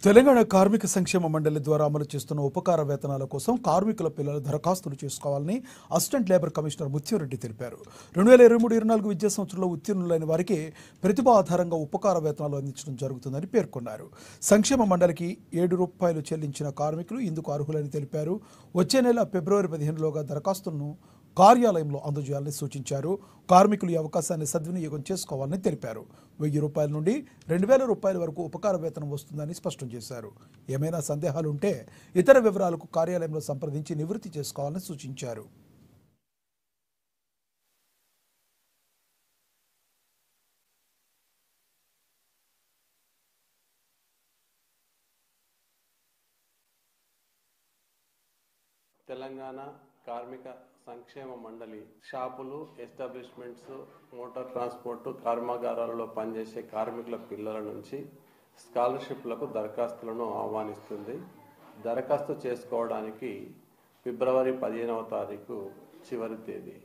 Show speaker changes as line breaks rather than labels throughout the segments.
తెలంగాణ కార్మిక సంక్షేమ మండలి ద్వారా అమలు చేస్తున్న ఉపకార వేతనాల కోసం కార్మికుల పిల్లలు దరఖాస్తులు చేసుకోవాలని అసిస్టెంట్ లేబర్ కమిషనర్ ముత్యంరెడ్డి తెలిపారు. 2023-24 విద్యా సంవత్సరంలో ఉత్తీర్ణులైన వారికి ప్రతిభ ఆధారంగా ఉపకార వేతనాలు అందించడం జరుగుతుందని పేర్కొన్నారు. సంక్షేమ మండలికి ₹7 చెల్లించిన కార్మికులు ఇందుకు అర్హులని తెలిపారు. వచ్చే నెల ఫిబ్రవరి 15లోగా దరఖాస్తులను కార్యాలయంలో అందజేయాలని సూచించారు. కార్మికులు ఈ అవకాశాన్ని సద్వినియోగం చేసుకోవాలని తెలిపారు. ₹1000 నుండి ₹2000 వరకు ఉపకార వేతనం వస్తుందని స్పష్టం చేశారు. ఏమైనా సందేహాలు ఉంటే ఇతర వివరాలకు కార్యాలయంలో సంప్రదించి నివృత్తి చేసుకోవాలని సూచించారు.
తెలంగాణ కార్మిక సంక్షేమ మండలి షాపులు, ఎస్టాబ్లిష్మెంట్స్, మోటార్ ట్రాన్స్పోర్ట్ కర్మాగారాలలో పనిచేసే కార్మికుల పిల్లల నుంచి స్కాలర్షిప్లకు దరఖాస్తులను ఆహ్వానిస్తుంది. దరఖాస్తు చేసుకోవడానికి ఫిబ్రవరి 15వ తారీఖు చివరి తేదీ.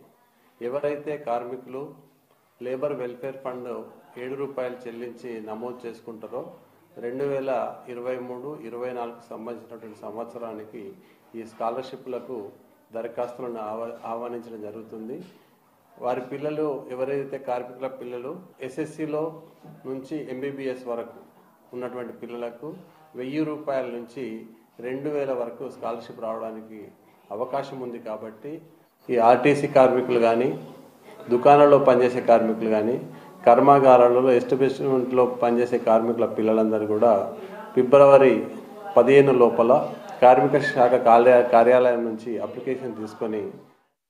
ఎవరైతే కార్మికులు లేబర్ వెల్ఫేర్ ఫండ్ ₹7 చెల్లించి నమోదు చేసుకుంటారో 2023-24 సంబంధించినటువంటి సంవత్సరానికి ఈ స్కాలర్షిప్లకు దరఖాస్తులను ఆహ్వానించడం జరుగుతుంది. వారి పిల్లలు ఎవరైతే కార్మికుల పిల్లలు ఎస్ఎస్సిలో నుంచి ఎంబీబీఎస్ వరకు ఉన్నటువంటి పిల్లలకు ₹1000 నుంచి 2000 వరకు స్కాలర్షిప్ రావడానికి అవకాశం ఉంది. కాబట్టి ఈ ఆర్టీసీ కార్మికులు కానీ, దుకాణాల్లో పనిచేసే కార్మికులు కానీ, కర్మాగారాలలో ఎస్టాబ్లిష్మెంట్లో పనిచేసే కార్మికుల పిల్లలందరూ కూడా ఫిబ్రవరి 15 లోపల కార్మిక శాఖ కార్యాలయం నుంచి అప్లికేషన్ తీసుకొని